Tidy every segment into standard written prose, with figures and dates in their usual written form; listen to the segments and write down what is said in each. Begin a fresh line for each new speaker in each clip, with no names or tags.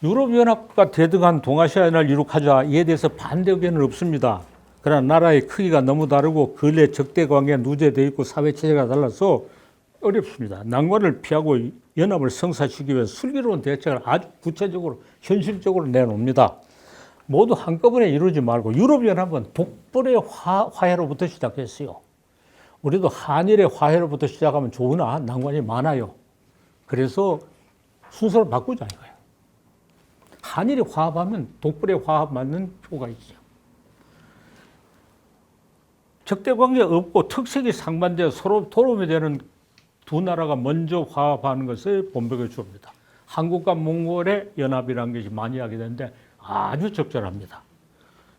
유럽연합과 대등한 동아시아연합을 이룩하자 이에 대해서 반대 의견은 없습니다. 그러나 나라의 크기가 너무 다르고 근래 적대 관계가 누재되어 있고 사회 체제가 달라서 어렵습니다. 난관을 피하고 연합을 성사시키기 위해 슬기로운 대책을 아주 구체적으로 현실적으로 내놓습니다. 모두 한꺼번에 이루지 말고 유럽연합은 독불의 화해로부터 시작했어요. 우리도 한일의 화해로부터 시작하면 좋으나 난관이 많아요. 그래서 순서를 바꾸자 이거예요. 한일이 화합하면 독불의 화합 맞는 효과가 있어요. 적대관계 없고 특색이 상반되어 서로 도움이 되는 두 나라가 먼저 화합하는 것을 본보기를 줍니다. 한국과 몽골의 연합이라는 것이 많이 이야기되는데 아주 적절합니다.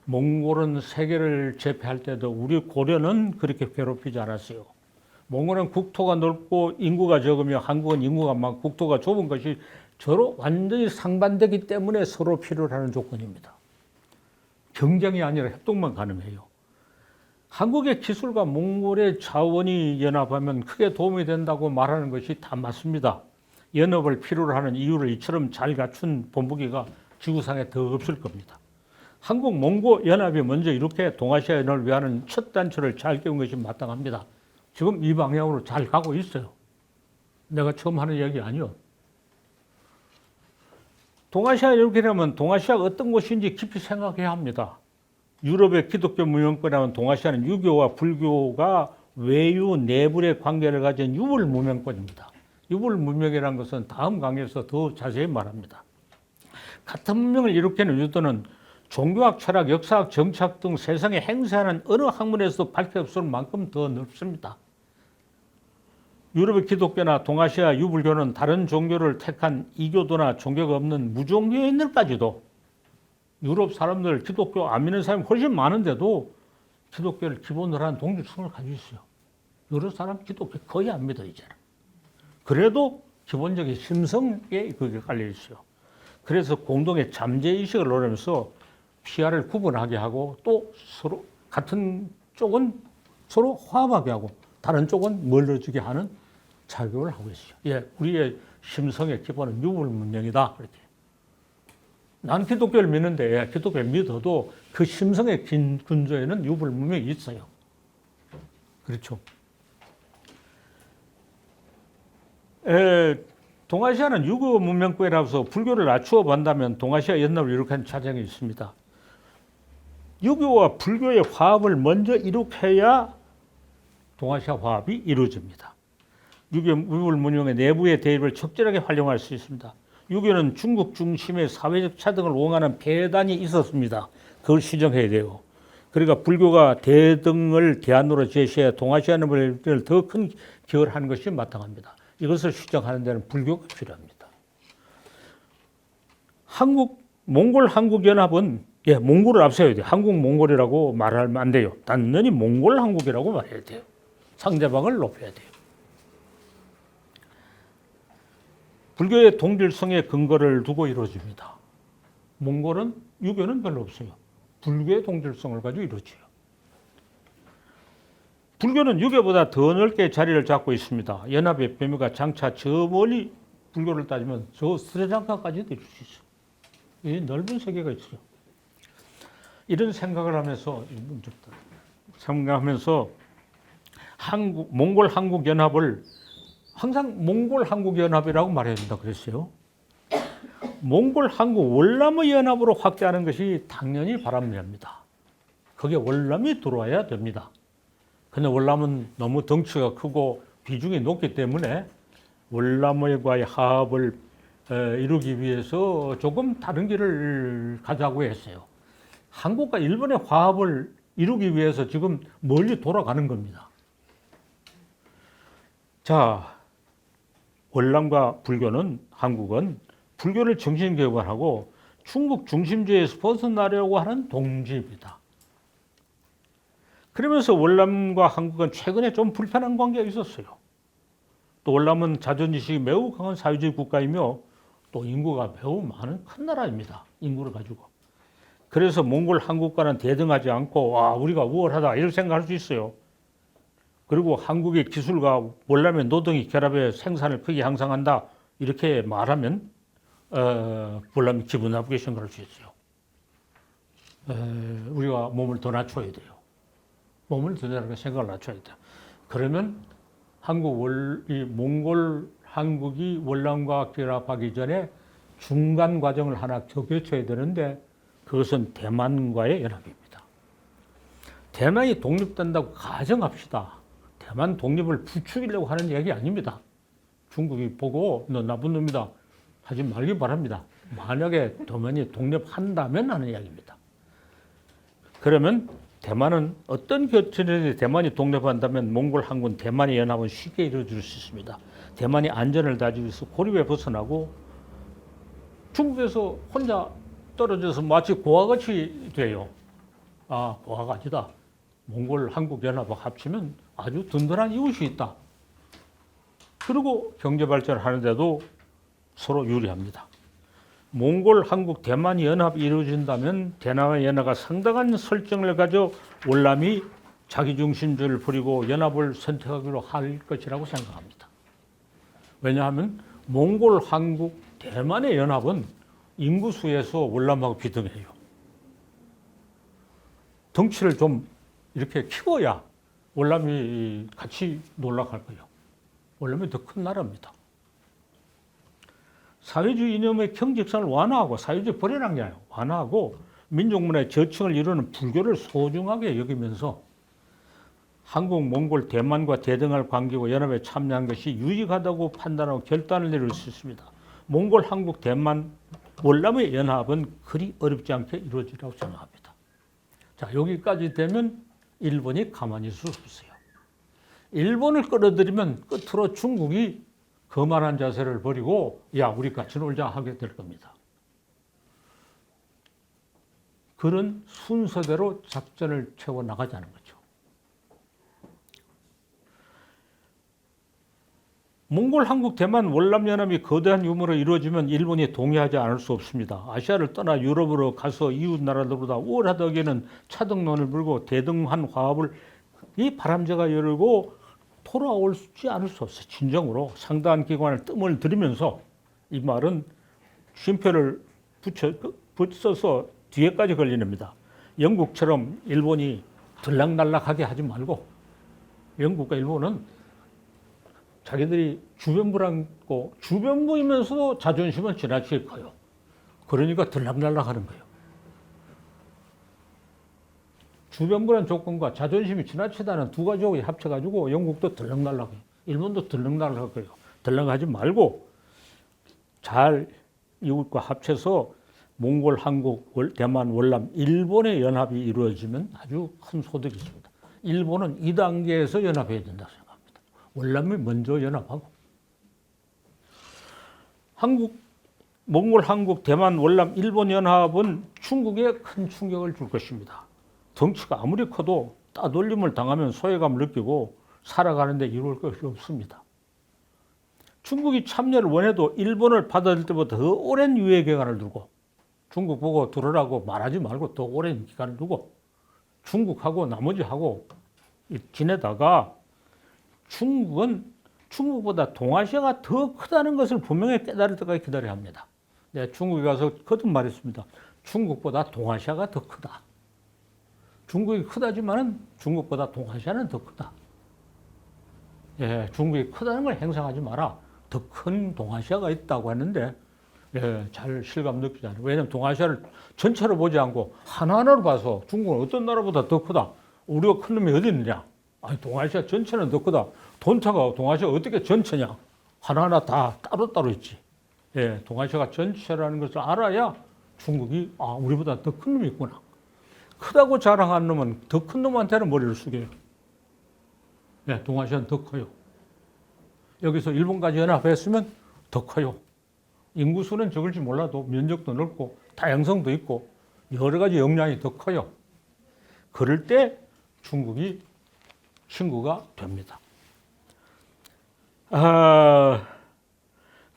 몽골은 세계를 제패할 때도 우리 고려는 그렇게 괴롭히지 않았어요. 몽골은 국토가 넓고 인구가 적으며 한국은 인구가 많고 국토가 좁은 것이 서로 완전히 상반되기 때문에 서로 필요로 하는 조건입니다. 경쟁이 아니라 협동만 가능해요. 한국의 기술과 몽골의 자원이 연합하면 크게 도움이 된다고 말하는 것이 다 맞습니다. 연합을 필요로 하는 이유를 이처럼 잘 갖춘 본보기가 지구상에 더 없을 겁니다. 한국 몽고 연합이 먼저 이렇게 동아시아 연합을 위하는 첫 단추를 잘 끼운 것이 마땅합니다. 지금 이 방향으로 잘 가고 있어요. 내가 처음 하는 이야기 아니요. 동아시아 연합이라면 동아시아가 어떤 곳인지 깊이 생각해야 합니다. 유럽의 기독교 문명권이라면 동아시아는 유교와 불교가 외유 내불의 관계를 가진 유불 문명권입니다. 유불 문명이라는 것은 다음 강의에서 더 자세히 말합니다. 같은 문명을 일으키는 유도는 종교학, 철학, 역사학, 정치학 등 세상에 행세하는 어느 학문에서도 밝혀 없을 만큼 더 넓습니다. 유럽의 기독교나 동아시아 유불교는 다른 종교를 택한 이교도나 종교가 없는 무종교인들까지도 유럽 사람들 기독교 안 믿는 사람이 훨씬 많은데도 기독교를 기본으로 한 동질성을 가지고 있어요. 유럽 사람 기독교 거의 안 믿어 이제는. 그래도 기본적인 심성에 그게 깔려 있어요. 그래서 공동의 잠재의식을 노리면서 피아를 구분하게 하고 또 서로 같은 쪽은 서로 화합하게 하고 다른 쪽은 멀어지게 하는 작용을 하고 있어요. 예, 우리의 심성의 기본은 유불 문명이다. 그렇게. 난 기독교를 믿는데 기독교를 믿어도 그 심성의 근저에는 유불 문명이 있어요. 그렇죠. 동아시아는 유교 문명권이라서 불교를 낮추어 본다면 동아시아 연합을 이룩한 차정이 있습니다. 유교와 불교의 화합을 먼저 이룩해야 동아시아 화합이 이루어집니다. 유교 문명의 내부의 대립을 적절하게 활용할 수 있습니다. 유교는 중국 중심의 사회적 차등을 옹하는 배단이 있었습니다. 그걸 시정해야 돼요. 그러니까 불교가 대등을 대안으로 제시해 동아시아 연합을 더 큰 기여를 하는 것이 마땅합니다. 이것을 시정하는 데는 불교가 필요합니다. 몽골 한국 연합은 몽골을 앞세워야 돼요. 한국 몽골이라고 말하면 안 돼요. 단연히 몽골 한국이라고 말해야 돼요. 상대방을 높여야 돼요. 불교의 동질성에 근거를 두고 이루어집니다. 몽골은 유교는 별로 없어요. 불교의 동질성을 가지고 이루어져요. 불교는 유교보다 더 넓게 자리를 잡고 있습니다. 연합의 범위가 장차 저 멀리 불교를 따지면 저 스리랑카까지도 이룰 수 있어요. 이 넓은 세계가 있어요. 이런 생각을 하면서 몽골 한국 연합을 항상 몽골 한국 연합이라고 말해야 된다 그랬어요. 몽골 한국 월남의 연합으로 확대하는 것이 당연히 바람직합니다. 거기에 월남이 들어와야 됩니다. 근데 월남은 너무 덩치가 크고 비중이 높기 때문에 월남과의 화합을 이루기 위해서 조금 다른 길을 가자고 했어요. 한국과 일본의 화합을 이루기 위해서 지금 멀리 돌아가는 겁니다. 자, 월남과 불교는 한국은 불교를 정신개발하고 중국 중심주의에서 벗어나려고 하는 동지입니다. 그러면서 월남과 한국은 최근에 좀 불편한 관계가 있었어요. 또 월남은 자존의식이 매우 강한 사회주의 국가이며 또 인구가 매우 많은 큰 나라입니다. 인구를 가지고. 그래서 몽골 한국과는 대등하지 않고 우리가 우월하다 이렇게 생각할 수 있어요. 그리고 한국의 기술과 월남의 노동이 결합해 생산을 크게 향상한다 이렇게 말하면 월남이 기분 나쁘게 생각할 수 있어요. 우리가 몸을 더 낮춰야 돼요. 몸을 더 낮게 생각을 낮춰야 돼요. 그러면 몽골 한국이 월남과 결합하기 전에 중간 과정을 하나 거쳐야 되는데 그것은 대만과의 연합입니다. 대만이 독립된다고 가정합시다. 대만 독립을 부추기려고 하는 얘기 아닙니다. 중국이 보고 너 나쁜 놈이다 하지 말기 바랍니다. 만약에 대만이 독립한다면 하는 이야기입니다. 그러면 대만은 어떤 결정이든지 대만이 독립한다면 몽골, 한군, 대만의 연합은 쉽게 이루어질 수 있습니다. 대만이 안전을 다지기 위해서 고립에 벗어나고 중국에서 혼자 떨어져서 마치 고아같이 돼요. 아, 고아가 아니다. 몽골, 한국 연합하고 합치면 아주 든든한 이웃이 있다. 그리고 경제 발전하는데도 서로 유리합니다. 몽골, 한국, 대만 연합이 이루어진다면 대남 연합가 상당한 설정을 가져 월남이 자기중심주의를 버리고 연합을 선택하기로 할 것이라고 생각합니다. 왜냐하면 몽골, 한국, 대만의 연합은 인구수에서 월남하고 비등해요. 덩치를 좀 이렇게 키워야 월남이 같이 놀락할 거예요. 월남이 더 큰 나라입니다. 사회주의 이념의 경직성을 완화하고 사회주의 불행한 게 아니에요. 완화하고 민족문화의 저층을 이루는 불교를 소중하게 여기면서 한국, 몽골, 대만과 대등할 관계고 연합에 참여한 것이 유익하다고 판단하고 결단을 내릴 수 있습니다. 몽골, 한국, 대만, 월남의 연합은 그리 어렵지 않게 이루어지라고 생각합니다. 자, 여기까지 되면 일본이 가만히 있을 수 없어요. 일본을 끌어들이면 끝으로 중국이 거만한 자세를 버리고 야, 우리 같이 놀자 하게 될 겁니다. 그런 순서대로 작전을 채워 나가자는 거죠. 몽골, 한국, 대만, 월남 연합이 거대한 유무로 이루어지면 일본이 동의하지 않을 수 없습니다. 아시아를 떠나 유럽으로 가서 이웃 나라들보다 우월하다기에는 차등론을 불고 대등한 화합을 이 바람제가 열고 돌아올지 않을 수 없어요. 진정으로 상당한 기관을 뜸을 들이면서 이 말은 쉼표를 붙여서 뒤에까지 걸리랍니다. 영국처럼 일본이 들락날락하게 하지 말고 영국과 일본은 자기들이 주변부라고 주변부이면서도 자존심은 지나치게 커요. 그러니까 들락날락하는 거예요. 주변부란 조건과 자존심이 지나치다는 두 가지하고 합쳐가지고 영국도 들락날락해요. 일본도 들락날락해요. 들락하지 말고 잘 이웃과 합쳐서 몽골, 한국, 대만, 월남, 일본의 연합이 이루어지면 아주 큰 소득이 있습니다. 일본은 2단계에서 연합해야 된다고 생각합니다. 월남이 먼저 연합하고 몽골, 한국, 대만, 월남, 일본 연합은 중국에 큰 충격을 줄 것입니다. 덩치가 아무리 커도 따돌림을 당하면 소외감을 느끼고 살아가는데 이룰 것이 없습니다. 중국이 참여를 원해도 일본을 받아들일 때보다 더 오랜 유예 기간을 두고 중국 보고 들으라고 말하지 말고 더 오랜 기간을 두고 중국하고 나머지하고 지내다가 중국은 중국보다 동아시아가 더 크다는 것을 분명히 깨달을 때까지 기다려야 합니다. 네, 중국에 가서 거듭 말했습니다. 중국보다 동아시아가 더 크다. 중국이 크다지만은 중국보다 동아시아는 더 크다. 예, 중국이 크다는 걸 행사하지 마라. 더 큰 동아시아가 있다고 했는데 예, 잘 실감 느끼지 않아요. 왜냐하면 동아시아를 전체로 보지 않고 하나하나로 봐서 중국은 어떤 나라보다 더 크다. 우리가 큰 놈이 어디 있느냐. 아니, 동아시아 전체는 더 크다. 돈타가 동아시아 어떻게 전체냐. 하나하나 다 따로따로 있지. 예, 동아시아가 전체라는 것을 알아야 중국이 우리보다 더 큰 놈이 있구나. 크다고 자랑하는 놈은 더 큰 놈한테는 머리를 숙여요. 네, 동아시아는 더 커요. 여기서 일본까지 연합했으면 더 커요. 인구수는 적을지 몰라도 면적도 넓고 다양성도 있고 여러 가지 역량이 더 커요. 그럴 때 중국이 친구가 됩니다.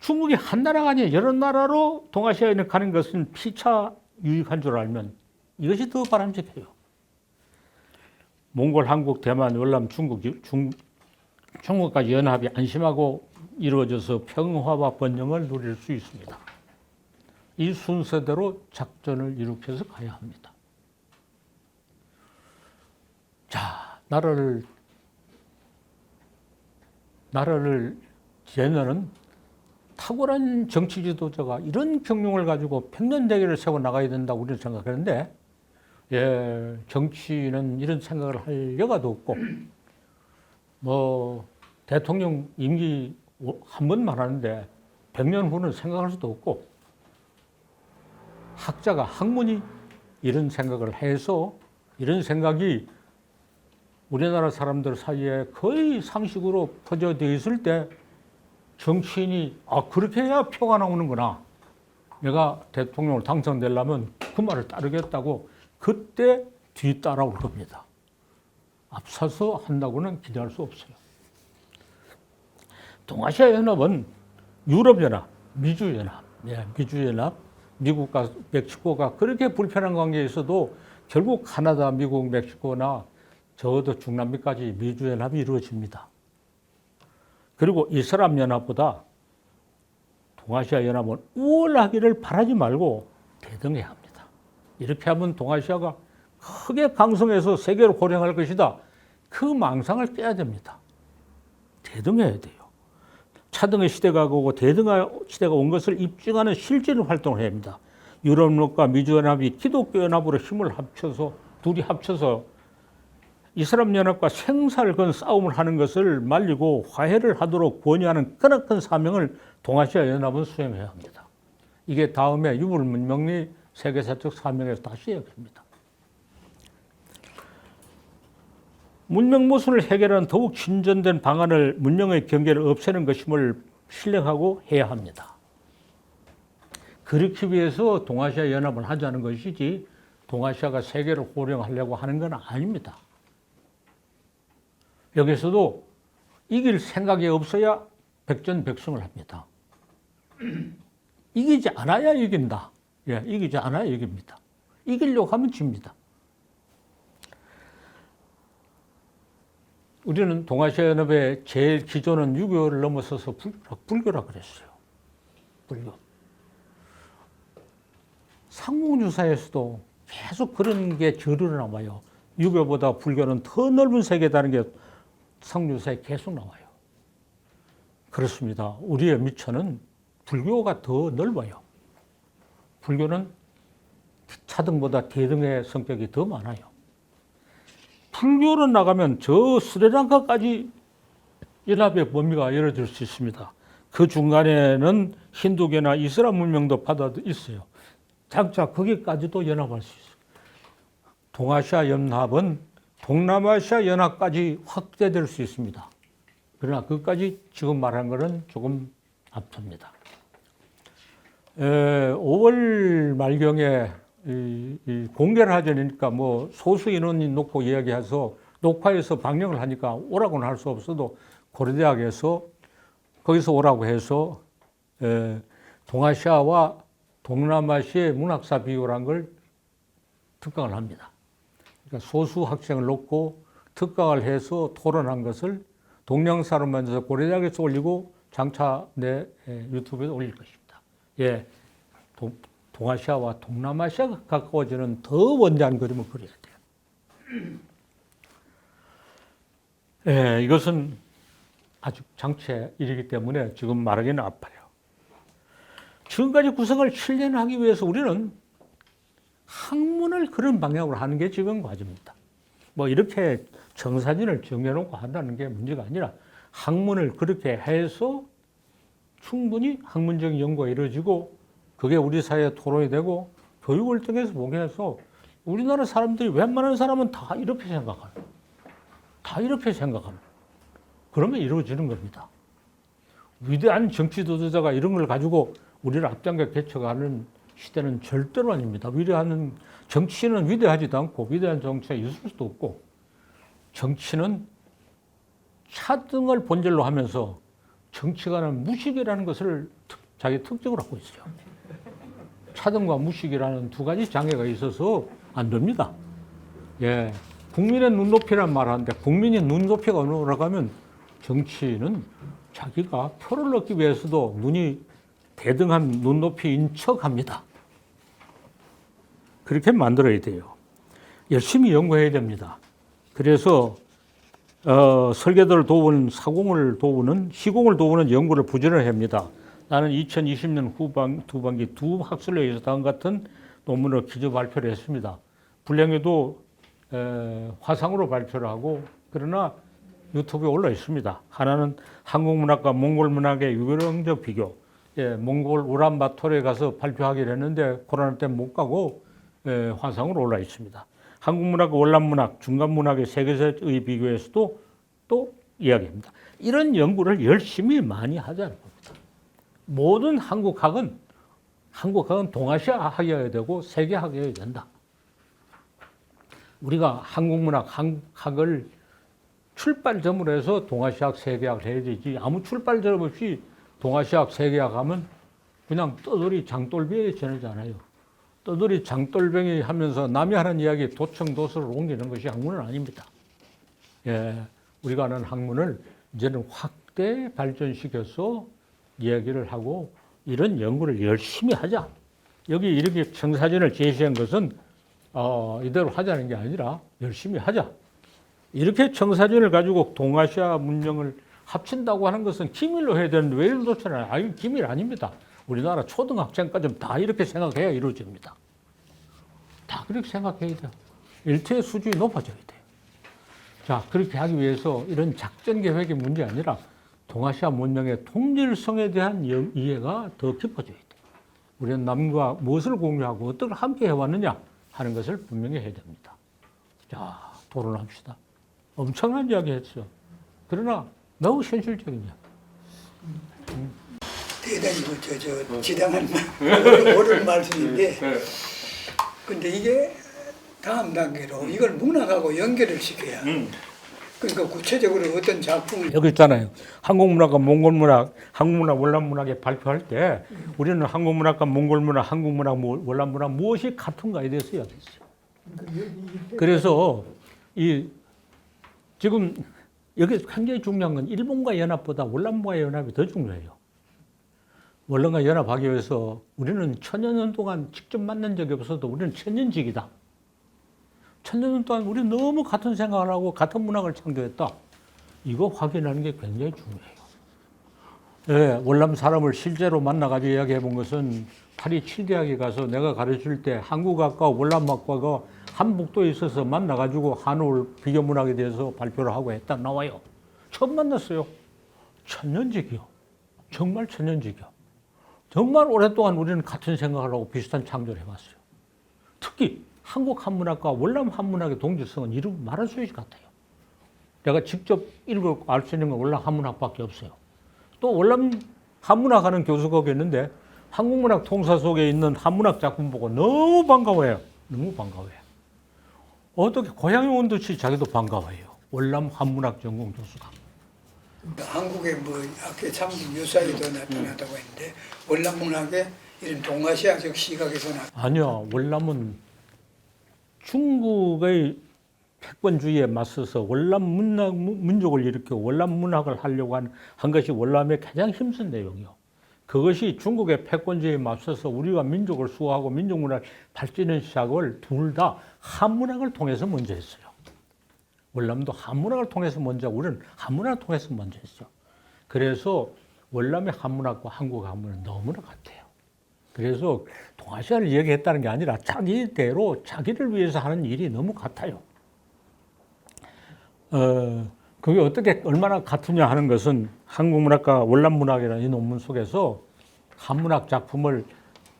중국이 한 나라가 아니라 여러 나라로 동아시아에 가는 것은 피차 유익한 줄 알면 이것이 더 바람직해요. 몽골, 한국, 대만, 월남, 중국까지 연합이 안심하고 이루어져서 평화와 번영을 누릴 수 있습니다. 이 순서대로 작전을 일으켜서 가야 합니다. 자, 나라를 지내는 탁월한 정치 지도자가 이런 경륜을 가지고 평년대계를 세워 나가야 된다고 우리는 생각하는데, 예, 정치는 이런 생각을 할 여가도 없고, 뭐 대통령 임기 한 번만 하는데 100년 후는 생각할 수도 없고, 학자가 학문이 이런 생각을 해서 이런 생각이 우리나라 사람들 사이에 거의 상식으로 퍼져져 있을 때 정치인이 그렇게 해야 표가 나오는구나. 내가 대통령을 당선되려면 그 말을 따르겠다고 그때 뒤따라올 겁니다. 앞서서 한다고는 기대할 수 없어요. 동아시아 연합은 유럽연합, 미주연합, 미주연합, 미국과 멕시코가 그렇게 불편한 관계에 있어도 결국 카나다, 미국, 멕시코나 적어도 중남미까지 미주연합이 이루어집니다. 그리고 이슬람연합보다 동아시아 연합은 우월하기를 바라지 말고 대등해야 합니다. 이렇게 하면 동아시아가 크게 강성해서 세계로 호령할 것이다. 그 망상을 깨야 됩니다. 대등해야 돼요. 차등의 시대가 오고 대등의 시대가 온 것을 입증하는 실질 활동을 해야 합니다. 유럽연합과 미주연합이 기독교연합으로 힘을 합쳐서 둘이 합쳐서 이슬람연합과 생사를 건 싸움을 하는 것을 말리고 화해를 하도록 권유하는 크나큰 사명을 동아시아 연합은 수행해야 합니다. 이게 다음에 유불문명리 세계사적 사명에서 다시 이야기합니다. 문명 모순을 해결하는 더욱 진전된 방안을 문명의 경계를 없애는 것임을 신뢰하고 해야 합니다. 그렇기 위해서 동아시아 연합을 하자는 것이지 동아시아가 세계를 호령하려고 하는 건 아닙니다. 여기서도 이길 생각이 없어야 백전백승을 합니다. 이기지 않아야 이긴다. 예, 이기지 않아야 이깁니다. 이기려고 하면 집니다. 우리는 동아시아연합의 제일 기조는 유교를 넘어서서 불교라 그랬어요. 불교. 상공유사에서도 계속 그런 게 저르르 나와요. 유교보다 불교는 더 넓은 세계다는 게 상유사에 계속 나와요. 그렇습니다. 우리의 미천은 불교가 더 넓어요. 불교는 차등보다 대등의 성격이 더 많아요. 불교로 나가면 저 스리랑카까지 연합의 범위가 열어질 수 있습니다. 그 중간에는 힌두교나 이슬람 문명도 바다도 있어요. 장차 거기까지도 연합할 수 있어요. 동아시아 연합은 동남아시아 연합까지 확대될 수 있습니다. 그러나 그것까지 지금 말한 것은 조금 앞섭니다. 5월 말경에 공개를 하자니까 뭐 소수 인원이 놓고 이야기해서 녹화해서 방영을 하니까 오라고는 할 수 없어도 고려대학에서 거기서 오라고 해서 동아시아와 동남아시아의 문학사 비교라는 걸 특강을 합니다. 그러니까 소수 학생을 놓고 특강을 해서 토론한 것을 동영상으로 만들어서 고려대학에서 올리고 장차 내 유튜브에 올릴 것입니다. 예, 동아시아와 동남아시아가 가까워지는 더 원대한 그림을 그려야 돼요. 예, 이것은 아주 장체 일이기 때문에 지금 말하기는 아파요. 지금까지 구성을 실현하기 위해서 우리는 학문을 그런 방향으로 하는 게 지금 과제입니다. 뭐 이렇게 정사진을 정해놓고 한다는 게 문제가 아니라 학문을 그렇게 해서 충분히 학문적인 연구가 이루어지고 그게 우리 사회에 토론이 되고 교육을 통해서 보게 해서 우리나라 사람들이 웬만한 사람은 다 이렇게 생각합니다. 다 이렇게 생각합니다. 그러면 이루어지는 겁니다. 위대한 정치 지도자가 이런 걸 가지고 우리를 앞장겨 개척하는 시대는 절대로 아닙니다. 위대한 정치는 위대하지도 않고 위대한 정치가 있을 수도 없고 정치는 차등을 본질로 하면서 정치가는 무식이라는 것을 자기 특징으로 하고 있어요. 차등과 무식이라는 두 가지 장애가 있어서 안 됩니다. 예, 국민의 눈높이란 말 하는데 국민이 눈높이가 올라가면 정치는 자기가 표를 얻기 위해서도 눈이 대등한 눈높이인 척합니다. 그렇게 만들어야 돼요. 열심히 연구해야 됩니다. 그래서 설계도를 도우는 사공을 도우는 시공을 도우는 연구를 부지런히 합니다. 나는 2020년 후반기 두 학술회에서 다음과 같은 논문을 기조 발표를 했습니다. 불량에도 화상으로 발표를 하고 그러나 유튜브에 올라 있습니다. 하나는 한국문학과 몽골문학의 유형적 비교. 몽골 우란바토르에 가서 발표하기로 했는데 코로나 때문에 못 가고 화상으로 올라 있습니다. 한국문학과 월남문학, 중간문학의 세계사의 비교에서도 또 이야기합니다. 이런 연구를 열심히 많이 하자는 겁니다. 모든 한국학은 동아시아 학이어야 되고 세계학이어야 된다. 우리가 한국문학을 출발점으로 해서 동아시아학, 세계학을 해야 되지 아무 출발점 없이 동아시아학, 세계학 하면 그냥 떠돌이 장돌비에 지내잖아요. 떠돌이 장돌뱅이 하면서 남이 하는 이야기 도청도서를 옮기는 것이 학문은 아닙니다. 우리가 하는 학문을 이제는 확대 발전시켜서 이야기를 하고 이런 연구를 열심히 하자. 여기 이렇게 청사진을 제시한 것은 이대로 하자는 게 아니라 열심히 하자. 이렇게 청사진을 가지고 동아시아 문명을 합친다고 하는 것은 기밀로 해야 되는데 왜 이렇잖아요. 아니, 기밀 아닙니다. 우리나라 초등학생까지 다 이렇게 생각해야 이루어집니다. 다 그렇게 생각해야 돼요. 일체의 수준이 높아져야 돼요. 자, 그렇게 하기 위해서 이런 작전 계획의 문제 아니라 동아시아 문명의 통일성에 대한 이해가 더 깊어져야 돼요. 우리는 남과 무엇을 공유하고 어떻게 함께 해왔느냐 하는 것을 분명히 해야 됩니다. 자, 토론합시다. 엄청난 이야기 했죠. 그러나 매우 현실적인 이야기.
대단히 지당한 옳은 말씀인데, 근데 이게 다음 단계로 이걸 문학하고 연결을 시켜야. 그러니까 구체적으로 어떤 작품을
여기 있잖아요. 한국문학과 몽골문학, 한국문학, 월남문학에 발표할 때 우리는 한국문학과 몽골문학, 한국문학, 월남문학 무엇이 같은가에 대해서 이야기했어요. 그래서 지금 여기 굉장히 중요한 건 일본과 연합보다 월남과 연합이 더 중요해요. 월남과 연합하기 위해서 우리는 1000년 동안 직접 만난 적이 없어도 우리는 천년직이다. 1000년 동안 우리는 너무 같은 생각을 하고 같은 문학을 창조했다. 이거 확인하는 게 굉장히 중요해요. 월남 사람을 실제로 만나가지고 이야기해 본 것은 파리 7대학에 가서 내가 가르칠 때 한국학과 월남학과가 한북도에 있어서 만나가지고 한올 비교문학에 대해서 발표를 하고 했다 나와요. 처음 만났어요. 천년직이요. 정말 천년직이요. 정말 오랫동안 우리는 같은 생각을 하고 비슷한 창조를 해왔어요. 특히 한국 한문학과 월남 한문학의 동질성은 이루 말할 수 있을 것 같아요. 내가 직접 읽고 알 수 있는 건 월남 한문학밖에 없어요. 또 월남 한문학 하는 교수가 있는데 한국문학 통사 속에 있는 한문학 작품 보고 너무 반가워해요. 너무 반가워해요. 어떻게 고향에 온 듯이 자기도 반가워해요. 월남 한문학 전공 교수가.
한국의 학회 참교 유사에도 나타났다고 했는데 월남문학의 이런 동아시아적 시각에서
아니요. 월남은 중국의 패권주의에 맞서서 월남 민족을 일으켜 월남 문학을 하려고 한 것이 월남의 가장 힘쓴 내용이요. 그것이 중국의 패권주의에 맞서서 우리가 민족을 수호하고 민족문화를 발전하는 시작을 둘 다 한문학을 통해서 먼저 했어요. 월남도 한문학을 통해서 먼저, 우리는 한문학을 통해서 먼저 했죠. 그래서 월남의 한문학과 한국 한문은 너무나 같아요. 그래서 동아시아를 얘기했다는 게 아니라 자기대로 자기를 위해서 하는 일이 너무 같아요. 그게 어떻게 얼마나 같으냐 하는 것은 한국문학과 월남문학이라는 이 논문 속에서 한문학 작품을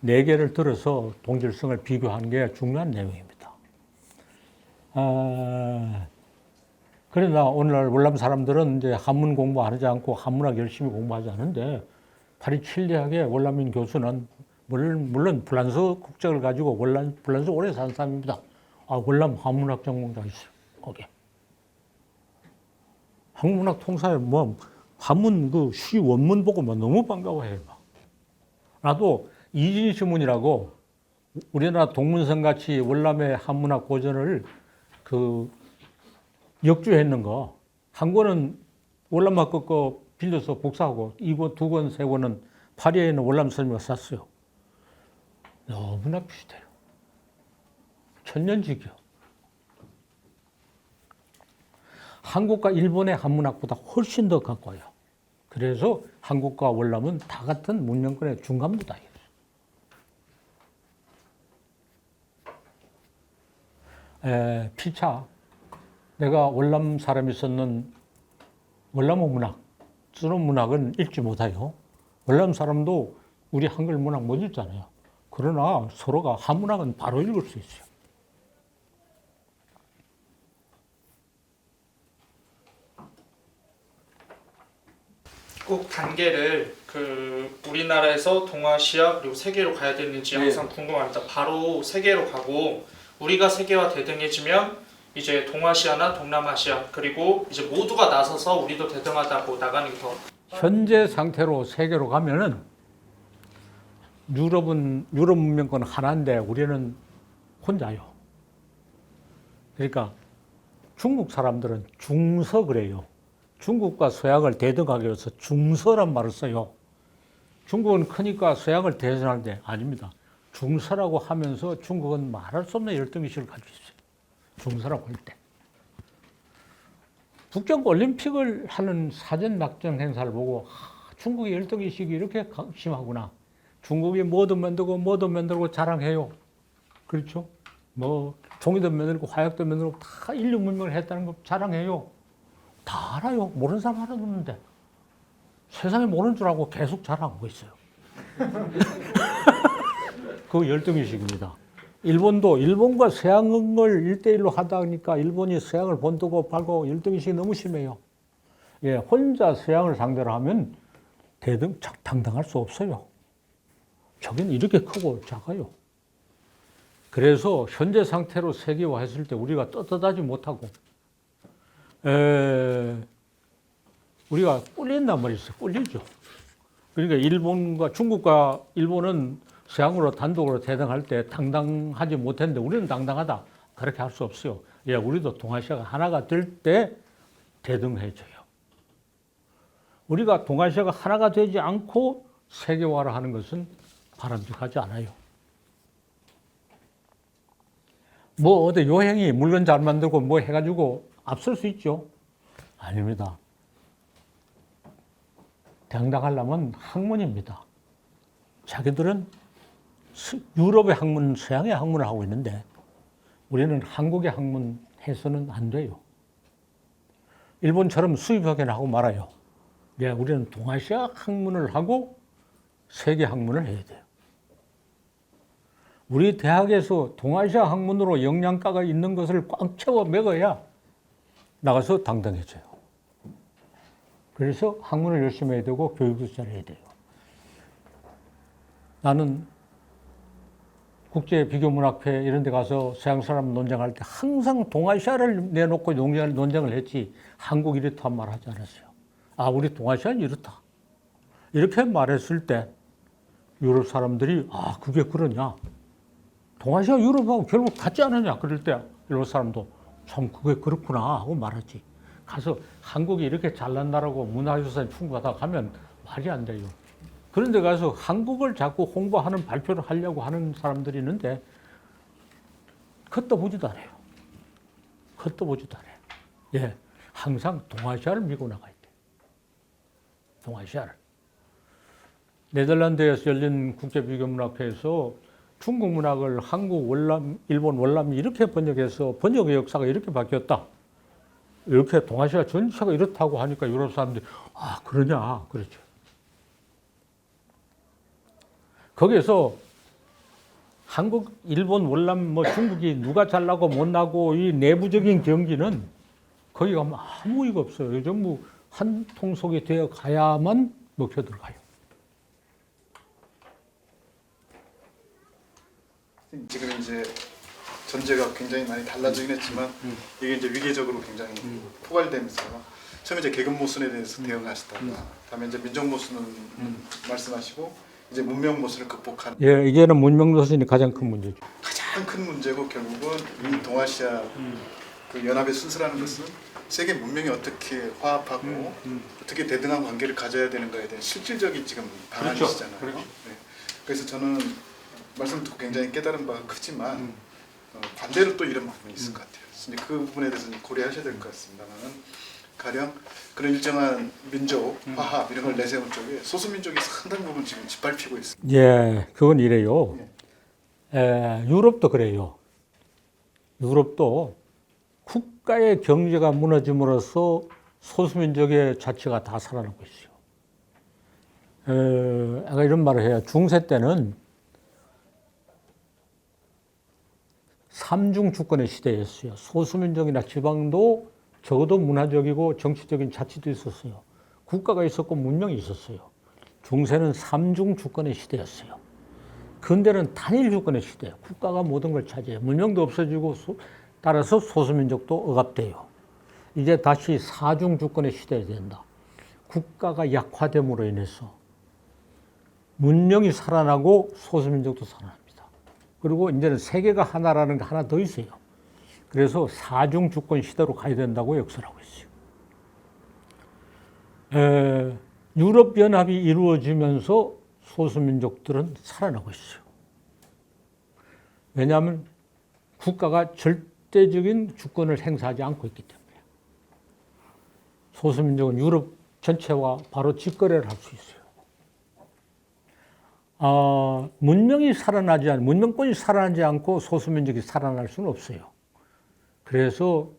4개를 들어서 동질성을 비교하는 게 중요한 내용입니다. 그러나 오늘날 월남 사람들은 이제 한문 공부하지 않고 한문학 열심히 공부하지 않는데 파리 7대학의 월남인 교수는 물론 프랑스 국적을 가지고 프랑스 오래 산 사람입니다. 월남 한문학 전공자 있어요. 거기. 한국문학 통사에 한문 시 원문 보고 너무 반가워해요. 나도 이진시문이라고 우리나라 동문성 같이 월남의 한문학 고전을 역주했는 거, 한 권은 월남학 거 빌려서 복사하고 2권, 2권, 3권은 파리에 있는 월남 선생님이 샀어요. 너무나 비슷해요. 천년지기요. 한국과 일본의 한문학보다 훨씬 더 가까워요. 그래서 한국과 월남은 다 같은 문명권의 중간부다예요. 피차 내가 월남 사람이 썼는 월남어 문학, 쓰는 문학은 읽지 못해요. 월남 사람도 우리 한글 문학 못 읽잖아요. 그러나 서로가 한문학은 바로 읽을 수 있어요.
꼭 단계를 우리나라에서 동아시아 그리고 세계로 가야 되는지 항상 궁금합니다. 바로 세계로 가고 우리가 세계화 대등해지면 이제 동아시아나 동남아시아 그리고 이제 모두가 나서서 우리도 대등하다고 나가는 게 더
현재 상태로 세계로 가면은 유럽 문명권 하나인데 우리는 혼자요. 그러니까 중국 사람들은 중서 그래요. 중국과 서양을 대등하게 해서 중서란 말을 써요. 중국은 크니까 서양을 대전할 때 아닙니다. 중서라고 하면서 중국은 말할 수 없는 열등의식을 가지고 있어요. 중서라고 할 때. 북경 올림픽을 하는 사전 낙전 행사를 보고 중국의 열등의식이 이렇게 심하구나. 중국이 뭐도 만들고 자랑해요. 그렇죠? 뭐 종이도 만들고 화약도 만들고 다 인류 문명을 했다는 거 자랑해요. 다 알아요. 모르는 사람 하나도 없는데. 세상에 모르는 줄 알고 계속 자랑하고 있어요. 그 열등의식입니다. 일본도 일본과 서양을 1대1로 하다 보니까 일본이 서양을 본두고 팔고 열등의식이 너무 심해요. 예, 혼자 서양을 상대로 하면 당당할 수 없어요. 저긴 이렇게 크고 작아요. 그래서 현재 상태로 세계화했을 때 우리가 떳떳하지 못하고 우리가 꿀린단 말이죠. 꿀리죠. 그러니까 일본과 중국과 일본은 서양으로 단독으로 대등할 때 당당하지 못했는데 우리는 당당하다. 그렇게 할 수 없어요. 예, 우리도 동아시아가 하나가 될 때 대등해져요. 우리가 동아시아가 하나가 되지 않고 세계화를 하는 것은 바람직하지 않아요. 뭐 어디 요행이 물건 잘 만들고 뭐 해가지고 앞설 수 있죠? 아닙니다. 당당하려면 학문입니다. 자기들은 유럽의 학문, 서양의 학문을 하고 있는데 우리는 한국의 학문 해서는 안 돼요. 일본처럼 수입학연을 하고 말아요. 네, 우리는 동아시아 학문을 하고 세계 학문을 해야 돼요. 우리 대학에서 동아시아 학문으로 역량가가 있는 것을 꽉 채워 먹어야 나가서 당당해져요. 그래서 학문을 열심히 해야 되고 교육도 잘해야 돼요. 나는 국제비교문학회 이런 데 가서 서양 사람 논쟁할 때 항상 동아시아를 내놓고 논쟁을 했지 한국 이렇다 말하지 않았어요. 아, 우리 동아시아는 이렇다. 이렇게 말했을 때 유럽 사람들이 아, 그게 그러냐. 동아시아 유럽하고 결국 같지 않느냐. 그럴 때 일본 사람도 참 그게 그렇구나 하고 말하지. 가서 한국이 이렇게 잘난 나라고 문화유산이 풍부하다 하면 말이 안 돼요. 그런데 가서 한국을 자꾸 홍보하는 발표를 하려고 하는 사람들이 있는데 겉도 보지도 않아요. 겉도 보지도 않아요. 예, 항상 동아시아를 밀고 나가야 돼요. 동아시아를. 네덜란드에서 열린 국제비교문학회에서 중국 문학을 한국 월남, 일본 월남이 이렇게 번역해서 번역의 역사가 이렇게 바뀌었다. 이렇게 동아시아 전체가 이렇다고 하니까 유럽 사람들이 아, 그러냐. 그렇죠. 거기에서 한국, 일본, 월남, 뭐 중국이 누가 잘나고 못나고 이 내부적인 경기는 거기 가면 아무 이가 없어요. 전부 한 통속이 되어 가야만 먹혀 들어가요.
지금 이제 전제가 굉장히 많이 달라지긴 했지만 이게 이제 위계적으로 굉장히 포괄되면서 처음에 이제 계급 모순에 대해서 대응하시다가 다음에 이제 민족 모순은 말씀하시고 이제 문명 모순을 극복하는
예, 이제는 문명 모순이 가장 큰 문제죠.
가장 큰 문제고 결국은 이 동아시아 그 연합의 순서라는 것은 세계 문명이 어떻게 화합하고 어떻게 대등한 관계를 가져야 되는가에 대한 실질적인 지금 방안이시잖아요.
그렇죠.
네. 그래서 저는 말씀 듣고 굉장히 깨달은 바가 크지만 반대로 또 이런 부분이 있을 것 같아요. 그래서 이제 그 부분에 대해서 좀 고려하셔야 될 것 같습니다만은 가령 그런 일정한 민족 화합 이런 걸 내세운 쪽에 소수민족이 상당 부분 지금 짓밟히고 있습니다.
예, 그건 이래요. 유럽도 그래요. 유럽도 국가의 경제가 무너짐으로써 소수민족의 자치가 다 살아나고 있어요. 아까 이런 말을 해요. 중세 때는 삼중 주권의 시대였어요. 소수민족이나 지방도 적어도 문화적이고 정치적인 자치도 있었어요. 국가가 있었고 문명이 있었어요. 중세는 삼중 주권의 시대였어요. 근대는 단일 주권의 시대예요. 국가가 모든 걸 차지해요. 문명도 없어지고 따라서 소수민족도 억압돼요. 이제 다시 사중 주권의 시대가 된다. 국가가 약화됨으로 인해서 문명이 살아나고 소수민족도 살아납니다. 그리고 이제는 세계가 하나라는 게 하나 더 있어요. 그래서 사중 주권 시대로 가야 된다고 역설하고 있어요. 유럽 연합이 이루어지면서 소수민족들은 살아나고 있어요. 왜냐하면 국가가 절대적인 주권을 행사하지 않고 있기 때문에. 소수민족은 유럽 전체와 바로 직거래를 할 수 있어요. 문명권이 살아나지 않고 소수민족이 살아날 수는 없어요. 그래서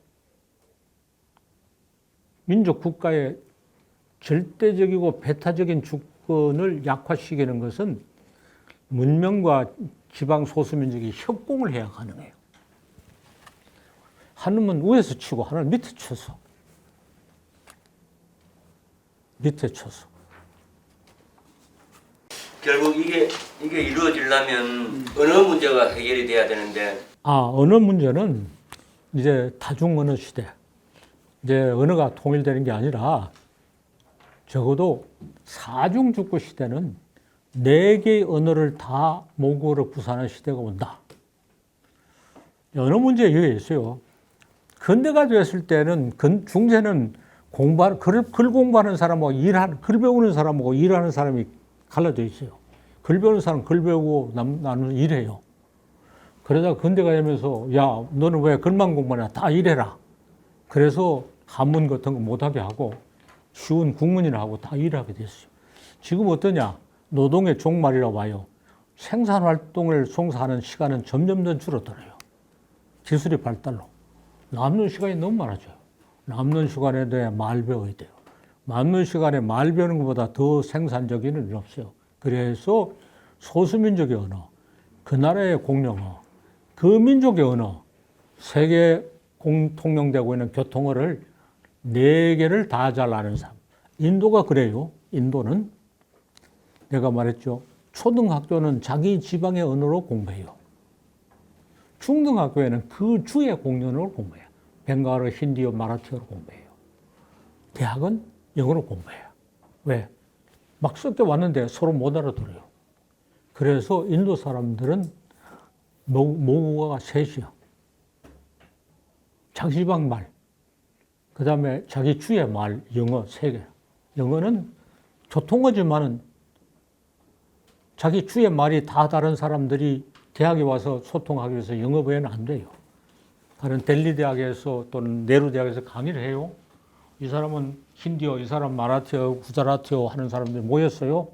민족 국가의 절대적이고 배타적인 주권을 약화시키는 것은 문명과 지방 소수민족이 협공을 해야 가능해요. 하나는 위에서 치고 하나는 밑에 쳐서.
결국 이게 이루어지려면 언어 문제가 해결이 돼야 되는데
언어 문제는 이제 다중 언어 시대. 이제 언어가 통일되는 게 아니라 적어도 사중 주권 시대는 4개의 언어를 다 모국어로 구사하는 시대가 온다. 언어 문제에 여기 있어요. 근대가 되었을 때는 중세는 글 공부하는 사람하고 글 배우는 사람하고 일하는 사람이 갈라져 있어요. 글 배우는 사람은 글 배우고 나는 일해요. 그러다가 근대가 되면서 야 너는 왜 글만 공부하냐 다 일해라. 그래서 한문 같은 거 못하게 하고 쉬운 국문이나 하고 다 일하게 됐어요. 지금 어떠냐? 노동의 종말이라고 봐요. 생산활동을 송사하는 시간은 점점 더 줄어들어요. 기술의 발달로. 남는 시간이 너무 많아져요. 남는 시간에 대해 말 배워야 돼요. 남는 시간에 말 배우는 것보다 더 생산적인 일은 없어요. 그래서 소수민족의 언어, 그 나라의 공용어, 그 민족의 언어, 세계 통용되고 있는 교통어를 4개를 다 잘 아는 사람. 인도가 그래요. 인도는 내가 말했죠. 초등학교는 자기 지방의 언어로 공부해요. 중등학교에는 그 주의 공용어로 공부해요. 벵갈어, 힌디어, 마라티어로 공부해요. 대학은 영어로 공부해요. 왜? 막 섞여 왔는데 서로 못 알아들어요. 그래서 인도 사람들은 모국어가 셋이요. 자기 지방 말, 그 다음에 자기 주의 말, 영어 3개. 영어는 교통어지만은 자기 주의 말이 다 다른 사람들이 대학에 와서 소통하기 위해서 영어 외에는 안 돼요. 다른 델리 대학에서 또는 네루 대학에서 강의를 해요. 이 사람은 힌디어, 이 사람 마라티어, 구자라티어 하는 사람들이 모였어요.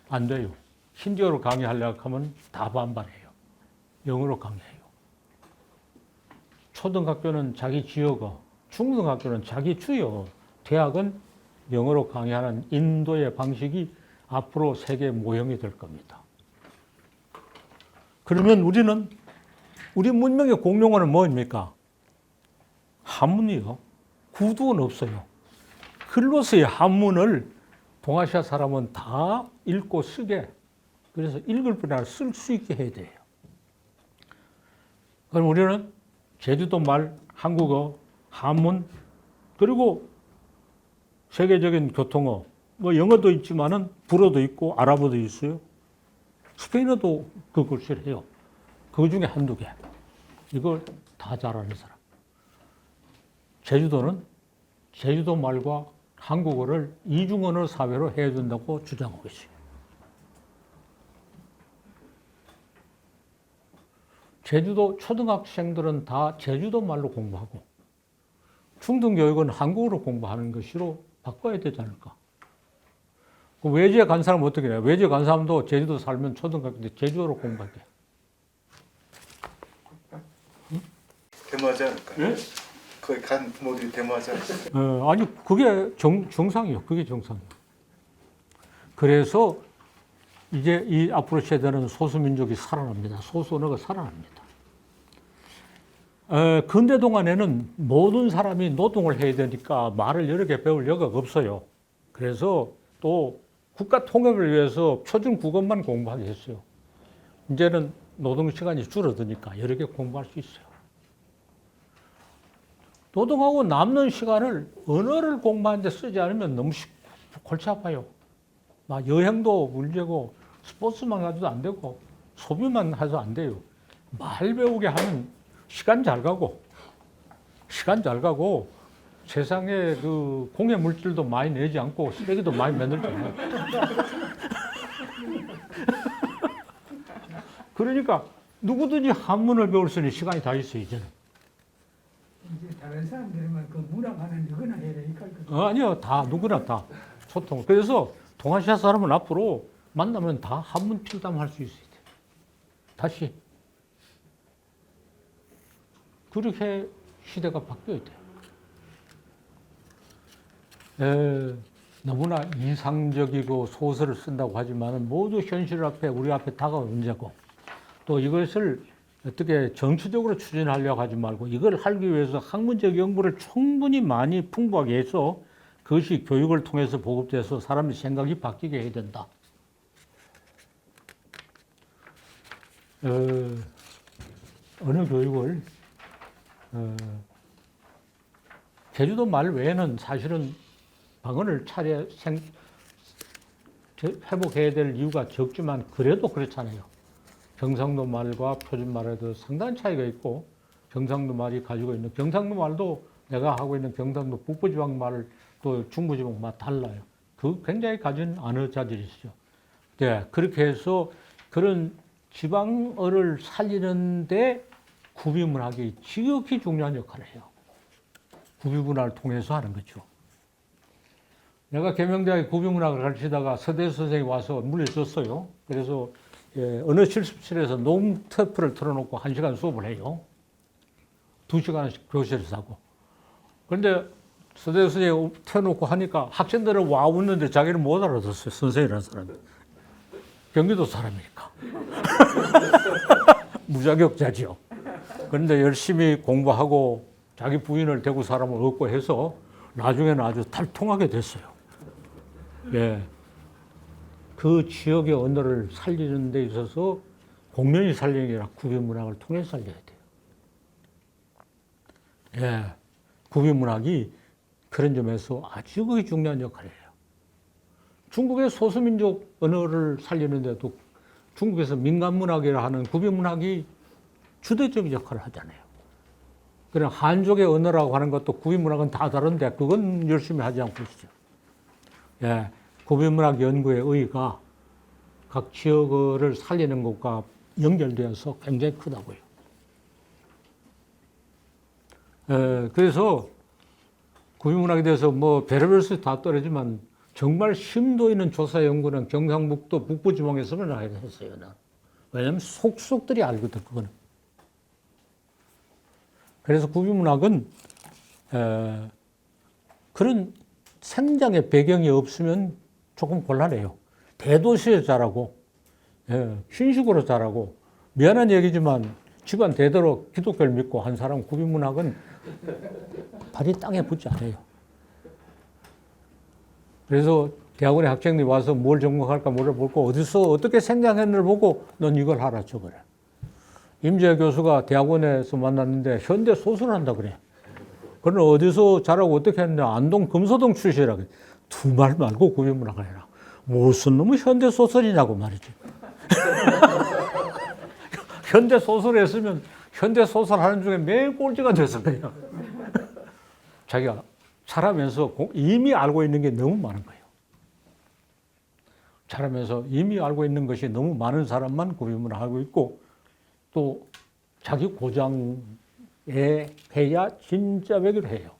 안 돼요. 힌디어로 강의하려고 하면 다 반발해요. 영어로 강의해요. 초등학교는 자기 지역어, 중등학교는 자기 주요, 대학은 영어로 강의하는 인도의 방식이 앞으로 세계 모형이 될 겁니다. 그러면 우리 문명의 공용어는 뭐입니까? 한문이요. 구두는 없어요. 글로서의 한문을 동아시아 사람은 다 읽고 쓰게, 그래서 읽을 뿐 아니라 쓸 수 있게 해야 돼요. 그럼 우리는 제주도 말, 한국어, 한문, 그리고 세계적인 교통어, 뭐 영어도 있지만은 불어도 있고 아랍어도 있어요. 스페인어도 그 글씨를 해요. 그 중에 한두 개. 이걸 다 잘하는 사람. 제주도는 제주도 말과 한국어를 이중언어 사회로 해야 된다고 주장하고 있어요. 제주도 초등학생들은 다 제주도 말로 공부하고 중등교육은 한국어로 공부하는 것으로 바꿔야 되지 않을까. 외지에 간 사람은 어떻게 해요? 외지에 간 사람도 제주도 살면 초등학교 때 제주어로 공부하게.
데모하지 않을까요?
네?
거기 간 부모들이 데모하지 않을까요?
아니 그게 정상이요. 그게 정상이요. 그래서 이제 이 앞으로 세대는 소수민족이 살아납니다. 소수 언어가 살아납니다. 근대 동안에는 모든 사람이 노동을 해야 되니까 말을 여러 개 배울 여가가 없어요. 그래서 또 국가 통합을 위해서 표준 국어만 공부하게 했어요. 이제는 노동 시간이 줄어드니까 여러 개 공부할 수 있어요. 노동하고 남는 시간을 언어를 공부하는 데 쓰지 않으면 너무 골치 아파요. 막 여행도 문제고 스포츠만 가도 안 되고 소비만 해도 안 돼요. 말 배우게 하면 시간 잘 가고 세상에 그 공해 물질도 많이 내지 않고 쓰레기도 많이 만들잖아요. 그러니까 누구든지 한문을 배울 수 있는 시간이 다 있어요, 이제는.
이제 다른 사람들만 그 문학하는 누구나 해야 되니까.
아니요, 다 누구나 다 소통. 그래서 동아시아 사람은 앞으로 만나면 다 한문 필담할 수 있어야 돼요. 다시 그렇게 시대가 바뀌어야 돼요. 너무나 이상적이고 소설을 쓴다고 하지만 모두 현실 앞에 우리 앞에 다가온 문제고 또 이것을 어떻게 정치적으로 추진하려고 하지 말고 이걸 하기 위해서 학문적 연구를 충분히 많이 풍부하게 해서 그것이 교육을 통해서 보급돼서 사람의 생각이 바뀌게 해야 된다. 언어 교육을 제주도 말 외에는 사실은 방언을 회복해야 될 이유가 적지만 그래도 그렇잖아요. 경상도 말과 표준 말에도 상당한 차이가 있고 경상도 말이 가지고 있는 경상도 말도 내가 하고 있는 경상도 북부지방 말 또 중부지방 말 달라요. 그 굉장히 가진 언어 자질이시죠. 네, 그렇게 해서 그런 지방어를 살리는데 구비문학이 지극히 중요한 역할을 해요. 구비문학을 통해서 하는 거죠. 내가 계명대학에 구비문학을 가르치다가 서대 선생님이 와서 물려줬어요. 그래서 언어 실습실에서 녹음 테이프를 틀어놓고 1시간 수업을 해요. 2시간씩 교실에서 하고. 그런데 서대 선생님이 틀어놓고 하니까 학생들은 와 웃는데 자기는 못 알아듣었어요. 선생이라는 사람이. 경기도 사람이니까. 무자격자지요. 그런데 열심히 공부하고 자기 부인을 대구 사람을 얻고 해서 나중에는 아주 탈통하게 됐어요. 예. 그 지역의 언어를 살리는 데 있어서 공연히 살리는 게 아니라 구비문학을 통해 살려야 돼요. 예. 구비문학이 그런 점에서 아주 중요한 역할을 해요. 중국의 소수민족 언어를 살리는데도 중국에서 민간문학이라 하는 구비문학이 주도적인 역할을 하잖아요. 그럼 한족의 언어라고 하는 것도 구비문학은 다 다른데 그건 열심히 하지 않고 있죠. 예, 구비문학 연구의 의의가 각 지역어를 살리는 것과 연결되어서 굉장히 크다고요. 그래서 구비문학에 대해서 뭐 별의별 수 다 떨어지만 정말 심도 있는 조사 연구는 경상북도 북부지방에서만 하게 했어요. 왜냐하면 속속들이 알거든, 그거는. 그래서 구비문학은 그런 생장의 배경이 없으면 조금 곤란해요. 대도시에 자라고, 신식으로 자라고, 미안한 얘기지만 집안 대대로 기독교를 믿고 한 사람 구비문학은 발이 땅에 붙지 않아요. 그래서 대학원에 학생들이 와서 뭘 전공할까 물어보고 어디서 어떻게 생장했는지를 보고 넌 이걸 하라 저거래. 임재 교수가 대학원에서 만났는데 현대 소설을 한다 그래. 그럼 어디서 자라고 어떻게 했는데 안동 금소동 출신이라고. 두 말 말고 구비문학을 해라. 무슨 놈의 현대 소설이냐고 말이지. 현대 소설을 했으면 현대 소설 하는 중에 매일 꼴찌가 됐을 거예요. 자기가 자라면서 이미 알고 있는 게 너무 많은 거예요. 자라면서 이미 알고 있는 것이 너무 많은 사람만 구비문학을 하고 있고 또 자기 고장에 해야 진짜 외교를 해요.